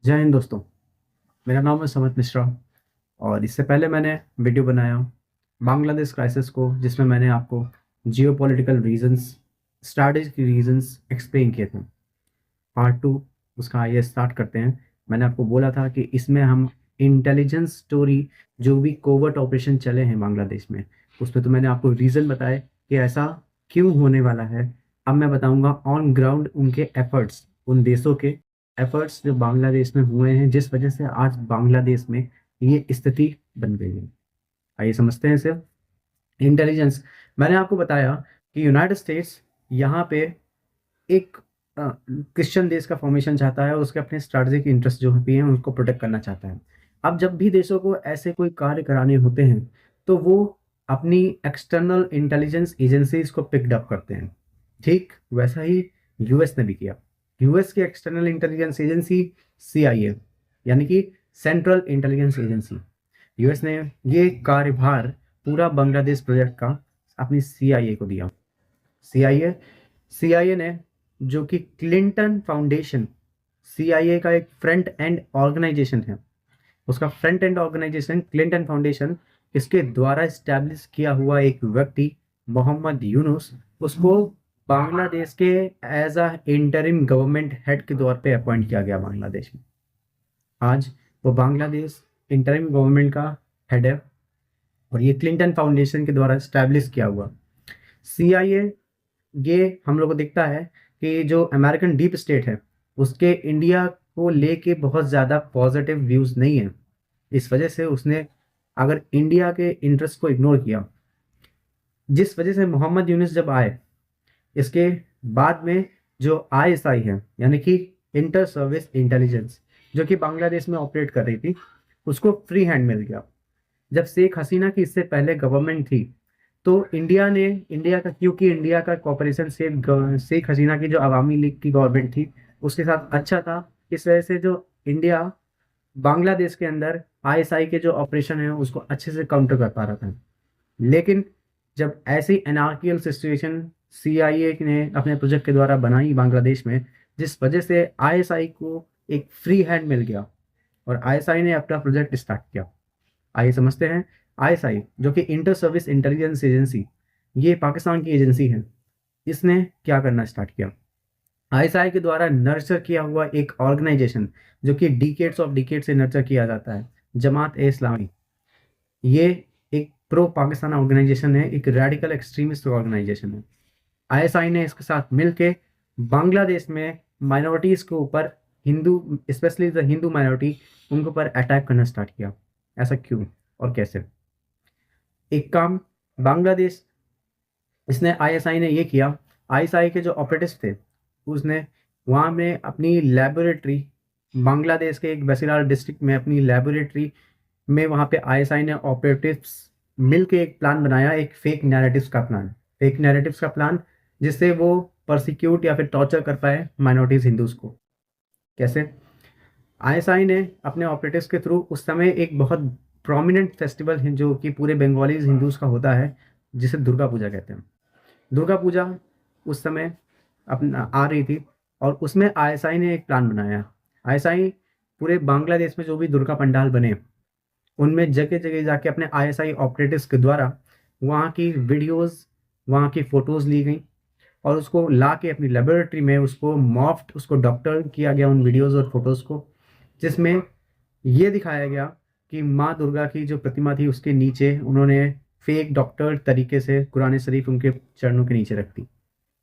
जय हिंद दोस्तों। मेरा नाम है समत मिश्रा और इससे पहले मैंने वीडियो बनाया बांग्लादेश क्राइसिस को, जिसमें मैंने आपको geopolitical reasons, strategic reasons explain किए थे। पार्ट टू उसका आइए स्टार्ट करते हैं। मैंने आपको बोला था कि इसमें हम इंटेलिजेंस स्टोरी, जो भी कोवर्ट ऑपरेशन चले हैं बांग्लादेश में, उसमें तो मैंने आपको रीज़न बताए कि ऐसा क्यों होने वाला है। अब मैं बताऊंगा ऑन ग्राउंड उनके एफर्ट्स, उन देशों के एफर्ट्स जो बांग्लादेश में हुए हैं, जिस वजह से आज बांग्लादेश में ये स्थिति बन गई है। आइए समझते हैं इसे। इंटेलिजेंस, मैंने आपको बताया कि यूनाइटेड स्टेट्स यहाँ पे एक क्रिश्चियन देश का फॉर्मेशन चाहता है और उसके अपने स्ट्रैटेजिक इंटरेस्ट जो भी हैं उनको प्रोटेक्ट करना चाहता है। अब जब भी देशों को ऐसे कोई कार्य कराने होते हैं तो वो अपनी एक्सटर्नल इंटेलिजेंस एजेंसीज को पिकड अप करते हैं। ठीक वैसा ही यूएस ने भी किया। यूएस की एक्सटर्नल इंटेलिजेंस एजेंसी सीआईए, यानी कि सेंट्रल इंटेलिजेंस एजेंसी, यूएस ने ये कार्यभार पूरा बांग्लादेश प्रोजेक्ट का अपनी सीआईए को दिया। सीआईए सीआईए ने, जो कि क्लिंटन फाउंडेशन, सीआईए का एक फ्रंट एंड ऑर्गेनाइजेशन है, उसका front end organisation Clinton Foundation, इसके द्वारा स्टैब्लिश किया हुआ एक व्यक्ति मोहम्मद यूनुस, उसको बांग्लादेश के as a interim government head के तौर पे अपॉइंट किया गया बांग्लादेश में। आज वो बांग्लादेश इंटरिम गवर्नमेंट का हेड है और ये क्लिंटन फाउंडेशन के द्वारा स्टैब्लिश किया हुआ सीआईए। ये हम लोग को दिखता है कि जो अमेरिकन डीप स्टेट है उसके इंडिया को लेके बहुत ज़्यादा पॉजिटिव व्यूज़ नहीं है। इस वजह से उसने अगर इंडिया के इंटरेस्ट को इग्नोर किया, जिस वजह से मोहम्मद यूनुस जब आए, इसके बाद में जो आईएसआई है, यानी कि इंटर सर्विस इंटेलिजेंस, जो कि बांग्लादेश में ऑपरेट कर रही थी, उसको फ्री हैंड मिल गया। जब शेख हसीना की इससे पहले गवर्नमेंट थी तो इंडिया का, क्योंकि इंडिया का कॉपरेशन शेख हसीना की जो अवामी लीग की गवर्नमेंट थी उसके साथ अच्छा था, इस वजह से जो इंडिया बांग्लादेश के अंदर आईएसआई के जो ऑपरेशन है उसको अच्छे से काउंटर कर पा रहा था। लेकिन जब ऐसी एनार्कियल सिचुएशन सीआईए ने अपने प्रोजेक्ट के द्वारा बनाई बांग्लादेश में, जिस वजह से आईएसआई को एक फ्री हैंड मिल गया और आईएसआई ने अपना प्रोजेक्ट स्टार्ट किया। आइए समझते हैं। आईएसआई, जो कि इंटर सर्विस इंटेलिजेंस एजेंसी, ये पाकिस्तान की एजेंसी है, इसने क्या करना स्टार्ट किया। आईएसआई के द्वारा नर्चर किया हुआ एक ऑर्गेनाइजेशन, जो कि डिकेड्स से नर्चर किया जाता है, जमात ए इस्लामी, ये एक प्रो पाकिस्तान ऑर्गेनाइजेशन है, एक रेडिकल एक्सट्रीमिस्ट ऑर्गेनाइजेशन है। आईएसआई ने इसके साथ मिलके बांग्लादेश में माइनॉरिटीज के ऊपर, Hindu, specially the Hindu minority, उनके ऊपर अटैक करना स्टार्ट किया। ऐसा क्यों और कैसे? एक काम बांग्लादेश, इसने आईएसआई ने ये किया, आईएसआई के जो ऑपरेटिव्स थे उसने वहाँ में अपनी लेबोरेटरी, बांग्लादेश के एक बसीराल डिस्ट्रिक्ट में अपनी लेबोरेटरी में, वहाँ पे आईएसआई ने ऑपरेटिव्स मिल के एक प्लान बनाया, एक फेक नैरेटिव्स का प्लान, जिससे वो परसिक्यूट या फिर टॉर्चर कर पाए माइनॉरिटीज हिंदूज को। कैसे? आईएसआई ने अपने ऑपरेटिव्स के थ्रू, उस समय एक बहुत प्रोमिनेंट फेस्टिवल है जो कि पूरे बंगालीज हिंदूज का होता है, जिसे दुर्गा पूजा कहते हैं। दुर्गा पूजा उस समय अपना आ रही थी और उसमें आईएसआई ने एक प्लान बनाया। आईएसआई पूरे बांग्लादेश में जो भी दुर्गा पंडाल बने उनमें जगह जगह जाके अपने आईएसआई ऑपरेटिव्स के द्वारा वहाँ की वीडियोस, वहाँ की फ़ोटोज़ ली गई और उसको ला के अपनी लेबोरेटरी में उसको मॉफ्ट, उसको डॉक्टर किया गया उन वीडियोस और फोटोज़ को, जिसमें ये दिखाया गया कि माँ दुर्गा की जो प्रतिमा थी उसके नीचे उन्होंने फेक डॉक्टर तरीके से कुरान शरीफ उनके चरणों के नीचे रख दी,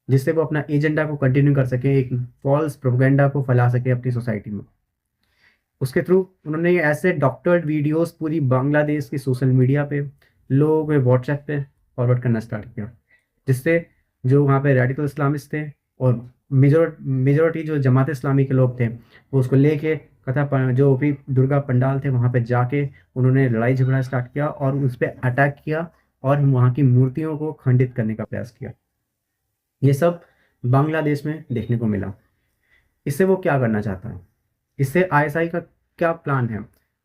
जिससे वो अपना एजेंडा को कंटिन्यू कर सके, एक फॉल्स प्रोपेगेंडा को फैला सके अपनी सोसाइटी में। उसके थ्रू उन्होंने ये ऐसे डॉक्टर्ड वीडियोस पूरी बांग्लादेश की सोशल मीडिया पे, लोगों के व्हाट्सएप पे फॉरवर्ड करना स्टार्ट किया, जिससे जो वहाँ पे रेडिकल इस्लामिस्ट थे और मेजोरिटी जो जमात इस्लामी के लोग थे, वो उसको लेके जो भी दुर्गा पंडाल थे वहाँ पे जाके उन्होंने लड़ाई झगड़ा स्टार्ट किया और उस पर अटैक किया और वहाँ की मूर्तियों को खंडित करने का प्रयास किया। ये सब बांग्लादेश में देखने को मिला। इससे वो क्या करना चाहता है? इससे आईएसआई का क्या प्लान है?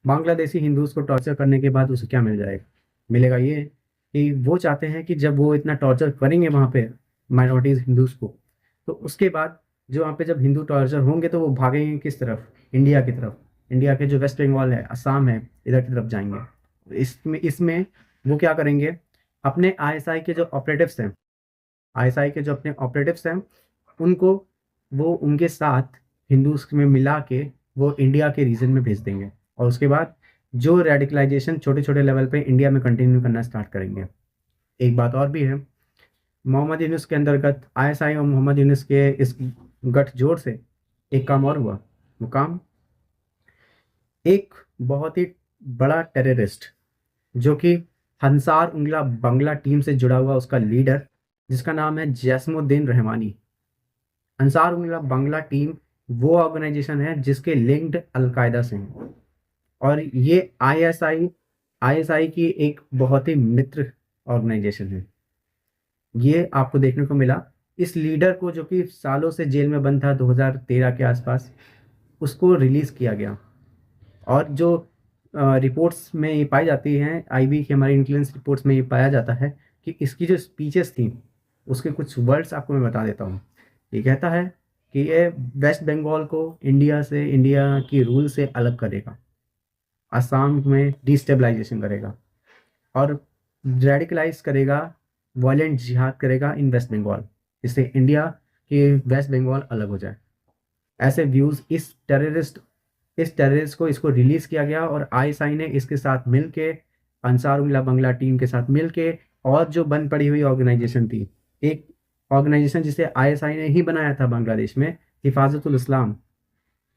बांग्लादेशी हिंदूज को टॉर्चर करने के बाद उसे क्या मिलेगा ये कि वो चाहते हैं कि जब वो इतना टॉर्चर करेंगे वहाँ पे माइनॉरिटीज़ हिंदूज को, तो उसके बाद जो वहाँ पे जब हिंदू टॉर्चर होंगे तो वो भागेंगे किस तरफ? इंडिया की तरफ। इंडिया के जो वेस्ट बंगाल है, असम है, इधर की तरफ जाएंगे। इसमें वो क्या करेंगे, अपने आईएसआई के जो ऑपरेटिव्स हैं, आईएसआई के जो अपने ऑपरेटिव्स हैं, उनको वो उनके साथ हिंदूज में मिला के वो इंडिया के रीजन में भेज देंगे, और उसके बाद जो रेडिकलाइजेशन छोटे छोटे लेवल पे इंडिया में कंटिन्यू करना स्टार्ट करेंगे। एक बात और भी है, मोहम्मद यूनुस के अंतर्गत आईएसआई और मोहम्मद यूनुस के इस गठजोड़ से एक काम और हुआ। वो काम, एक बहुत ही बड़ा टेररिस्ट जो कि अंसार उल्लाह बंगला टीम से जुड़ा हुआ उसका लीडर, जिसका नाम है जैस्मुद्दीन रहमानी। अंसार उल्लाह बंगला टीम वो ऑर्गेनाइजेशन है जिसके लिंक्ड अलकायदा से हैं, और ये आईएसआई की एक बहुत ही मित्र ऑर्गेनाइजेशन है। ये आपको देखने को मिला। इस लीडर को, जो कि सालों से जेल में बंद था, 2013 के आसपास उसको रिलीज किया गया। और जो रिपोर्ट्स में ये पाई जाती हैं, आईबी की हमारी इंटेलिजेंस रिपोर्ट्स में ये पाया जाता है कि इसकी जो स्पीचेस थी उसके कुछ वर्ड्स आपको मैं बता देता हूँ। ये कहता है कि ये वेस्ट बंगाल को इंडिया की रूल से अलग करेगा, असम में डिस्टेबलाइजेशन करेगा, और रेडिकलाइज करेगा, वायलेंट जिहाद करेगा इन वेस्ट बंगाल, जिससे इंडिया की वेस्ट बंगाल अलग हो जाए। ऐसे व्यूज़ इस टेररिस्ट को इसको रिलीज़ किया गया, और आईएसआई ने इसके साथ मिलके, अंसारुल्लाह बंगला टीम के साथ मिलके, और जो बंद पड़ी हुई ऑर्गेनाइजेशन थी, एक ऑर्गेनाइजेशन जिसे आईएसआई ने ही बनाया था बांग्लादेश में, हिफाजतुल इस्लाम।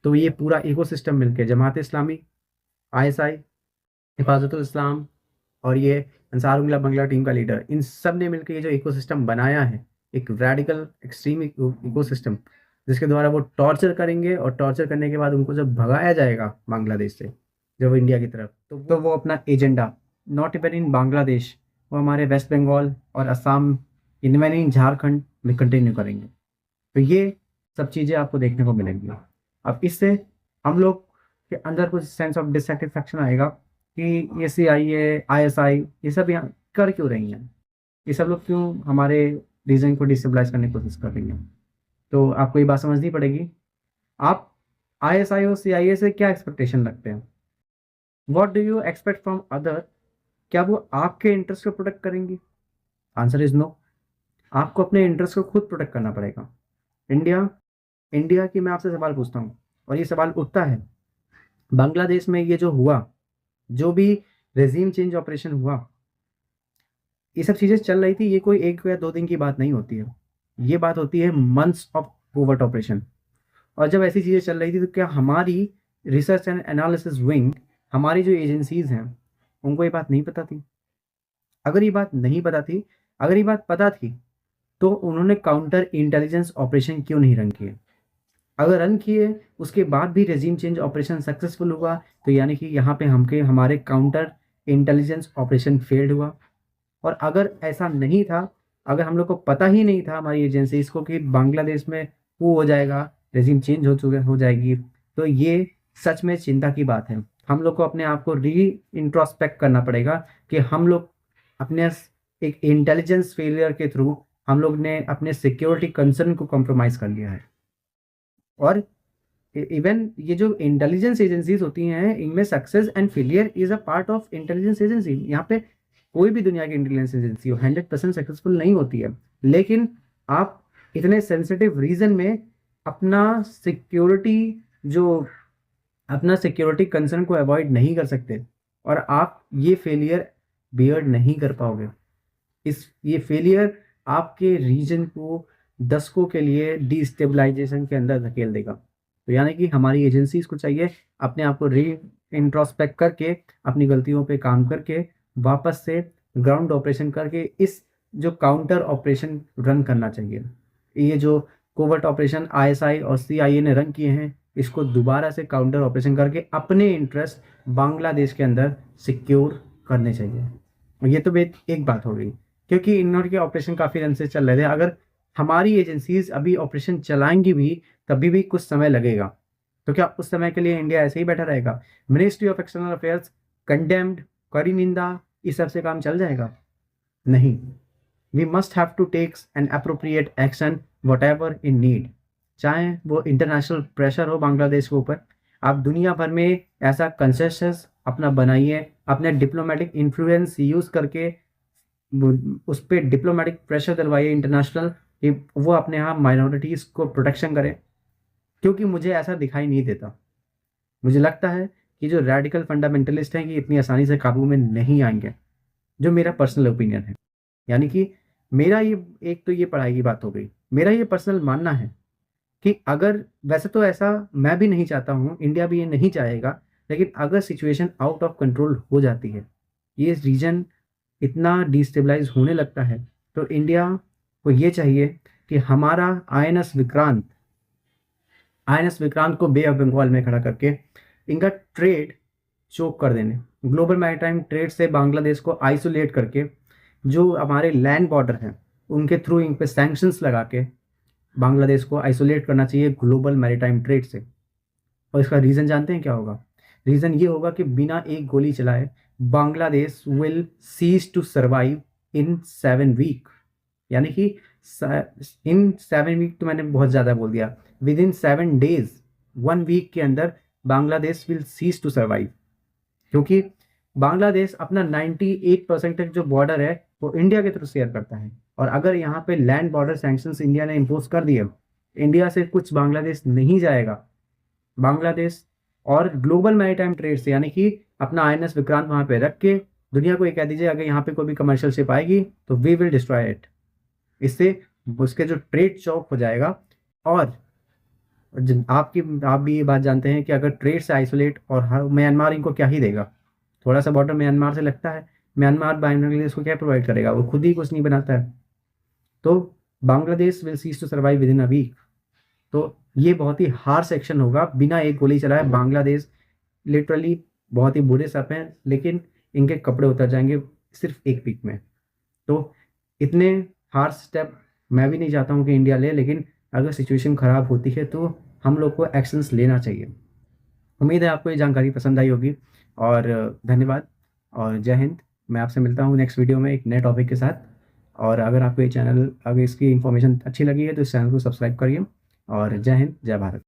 तो ये पूरा इकोसिस्टम मिलके, जमात इस्लामी, आईएसआई, हिफाजतुल इस्लाम और ये अंसारुल्लाह बंगला टीम का लीडर, इन सब ने मिलकर ये जो इकोसिस्टम बनाया है, एक रेडिकल एक्सट्रीम इकोसिस्टम, जिसके द्वारा वो टॉर्चर करेंगे, और टॉर्चर करने के बाद उनको जब भगाया जाएगा बांग्लादेश से, जब वो इंडिया की तरफ, तो वो अपना agenda not even in Bangladesh, वो हमारे वेस्ट बंगाल और असम, इनमें नहीं, झारखंड में कंटिन्यू करेंगे। तो ये सब चीज़ें आपको देखने को मिलेंगी। अब इससे हम लोग के अंदर कुछ सेंस ऑफ डिससेटिस्फैक्शन आएगा कि ये सीआईए, आईएसआई, ये सब यहाँ कर क्यों रही हैं, ये सब लोग क्यों हमारे रीजन को डिस्टेबलाइज करने की कोशिश कर रही हैं। तो आपको ये बात समझनी पड़ेगी। आप आईएसआई और सीआईए से क्या एक्सपेक्टेशन रखते हैं? What do you expect from other? क्या वो आपके इंटरेस्ट को प्रोटेक्ट करेंगी? Answer is no. आपको अपने इंटरेस्ट को खुद प्रोटेक्ट करना पड़ेगा। इंडिया की मैं आपसे सवाल पूछता हूँ, और ये सवाल उठता है, बांग्लादेश में ये जो हुआ, जो भी रेजीम चेंज ऑपरेशन हुआ, ये सब चीज़ें चल रही थी, ये कोई 1 या 2 दिन की बात नहीं होती है, ये बात होती है मंथ्स ऑफ कोवर्ट ऑपरेशन। और जब ऐसी चीज़ें चल रही थी, तो क्या हमारी रिसर्च एंड एनालिसिस विंग, हमारी जो एजेंसीज हैं, उनको ये बात नहीं पता थी? अगर ये बात नहीं पता थी, अगर ये बात पता थी, तो उन्होंने काउंटर इंटेलिजेंस ऑपरेशन क्यों नहीं रन किए? अगर रन किए, उसके बाद भी रेजिम चेंज ऑपरेशन सक्सेसफुल हुआ, तो यानी कि यहाँ पे हमारे काउंटर इंटेलिजेंस ऑपरेशन फेल्ड हुआ। और अगर ऐसा नहीं था, अगर हम लोग को पता ही नहीं था, हमारी एजेंसी इसको, कि बांग्लादेश में वो हो जाएगा, रेजिम चेंज हो जाएगी, तो ये सच में चिंता की बात है। हम लोग को अपने आप को इंट्रोस्पेक्ट करना पड़ेगा कि हम लोग अपने एक इंटेलिजेंस फेलियर के थ्रू हम लोग ने अपने सिक्योरिटी कंसर्न को कॉम्प्रोमाइज़ कर लिया है। और इवन ये जो इंटेलिजेंस एजेंसीज होती हैं, इनमें success and failure is a part of intelligence agency. यहाँ पे कोई भी दुनिया की इंटेलिजेंस एजेंसी हो 100% सक्सेसफुल नहीं होती है, लेकिन आप इतने सेंसिटिव रीजन में अपना सिक्योरिटी कंसर्न को अवॉइड नहीं कर सकते, और आप ये फेलियर बियर नहीं कर पाओगे। ये फेलियर आपके रीजन को दशकों के लिए डिस्टेबलाइजेशन के अंदर धकेल देगा। तो यानी कि हमारी एजेंसीज को चाहिए अपने आप को इंट्रोस्पेक्ट करके, अपनी गलतियों पे काम करके, वापस से ग्राउंड ऑपरेशन करके इस जो काउंटर ऑपरेशन रन करना चाहिए। ये जो कोवर्ट ऑपरेशन आईएसआई और सीआईए ने रन किए हैं, इसको दोबारा से काउंटर ऑपरेशन करके अपने इंटरेस्ट बांग्लादेश के अंदर सिक्योर करने चाहिए। ये तो एक बात हो गई, क्योंकि इन के ऑपरेशन काफ़ी दिन से चल रहे थे। अगर हमारी एजेंसीज अभी ऑपरेशन चलाएंगी भी, तभी भी कुछ समय लगेगा, तो क्या उस समय के लिए इंडिया ऐसे ही बैठा रहेगा? Ministry of external affairs condemned, कड़ी निंदा, इस सब से काम चल जाएगा? नहीं। We must have to take an appropriate action whatever in need, चाहे वो इंटरनेशनल प्रेशर हो बांग्लादेश के ऊपर, आप दुनिया भर में ऐसा कंसेंसस अपना बनाइए, अपने डिप्लोमेटिक इन्फ्लुएंस यूज़ करके उस पर डिप्लोमेटिक प्रेशर डलवाइए इंटरनेशनल, कि वो अपने यहाँ माइनॉरिटीज़ को प्रोटेक्शन करें। क्योंकि मुझे ऐसा दिखाई नहीं देता। मुझे लगता है कि जो रेडिकल फंडामेंटलिस्ट हैं, कि इतनी आसानी से काबू में नहीं आएंगे, जो मेरा पर्सनल ओपिनियन है। यानी कि मेरा ये, एक तो ये पढ़ाई की बात हो गई, मेरा ये पर्सनल मानना है कि अगर, वैसे तो ऐसा मैं भी नहीं चाहता हूँ, इंडिया भी ये नहीं चाहेगा, लेकिन अगर सिचुएशन आउट ऑफ कंट्रोल हो जाती है, ये रीजन इतना डिस्टेबलाइज होने लगता है, तो इंडिया को ये चाहिए कि हमारा आईएनएस विक्रांत को बे ऑफ बंगाल में खड़ा करके इनका ट्रेड चोक कर देने, ग्लोबल मैरीटाइम ट्रेड से बांग्लादेश को आइसोलेट करके, जो हमारे लैंड बॉर्डर हैं उनके थ्रू इन पे सैंक्शंस लगा के बांग्लादेश को आइसोलेट करना चाहिए ग्लोबल मैरीटाइम ट्रेड से। और इसका रीज़न जानते हैं क्या होगा? रीज़न ये होगा कि बिना एक गोली चलाए Bangladesh will cease to survive in 7 week. यानी कि इन 7 वीक तो मैंने बहुत ज़्यादा बोल दिया, विद इन 7 डेज, 1 वीक के अंदर Bangladesh will cease to survive. क्योंकि बांग्लादेश अपना 98% तक जो बॉर्डर है वो इंडिया के थ्रू शेयर करता है, और अगर यहाँ पे लैंड बॉर्डर सैंक्शंस इंडिया ने इम्पोज कर दिए, इंडिया से कुछ बांग्लादेश नहीं जाएगा। बांग्लादेश और ग्लोबल मैरीटाइम ट्रेड से, यानी कि अपना आईएनएस विक्रांत वहाँ पे रख के दुनिया को ये कह दीजिए, अगर यहाँ पे कोई भी कमर्शियल शिप आएगी तो वी विल डिस्ट्रॉय इट। इससे उसके जो ट्रेड चौक हो जाएगा। और आप भी ये बात जानते हैं कि अगर ट्रेड से आइसोलेट, और हर म्यांमार इनको क्या ही देगा, थोड़ा सा बॉर्डर म्यांमार से लगता है, म्यांमार बांग्लादेश को क्या प्रोवाइड करेगा? वो खुद ही कुछ नहीं बनाता है। तो Bangladesh will cease to survive within a week. तो ये बहुत ही हार्श एक्शन होगा, बिना एक गोली चलाए बांग्लादेश लिटरली बहुत ही बुरे सप हैं, लेकिन इनके कपड़े उतर जाएंगे सिर्फ 1 वीक में। तो इतने हार्श स्टेप मैं भी नहीं चाहता हूँ कि इंडिया ले, लेकिन अगर सिचुएशन ख़राब होती है तो हम लोग को एक्शंस लेना चाहिए। उम्मीद है आपको ये जानकारी पसंद आई होगी, और धन्यवाद और जय हिंद। मैं आपसे मिलता हूँ नेक्स्ट वीडियो में एक नए टॉपिक के साथ। और अगर आपको ये चैनल, अगर इसकी इन्फॉर्मेशन अच्छी लगी है तो इस चैनल को सब्सक्राइब करिए। और जय हिंद, जय भारत।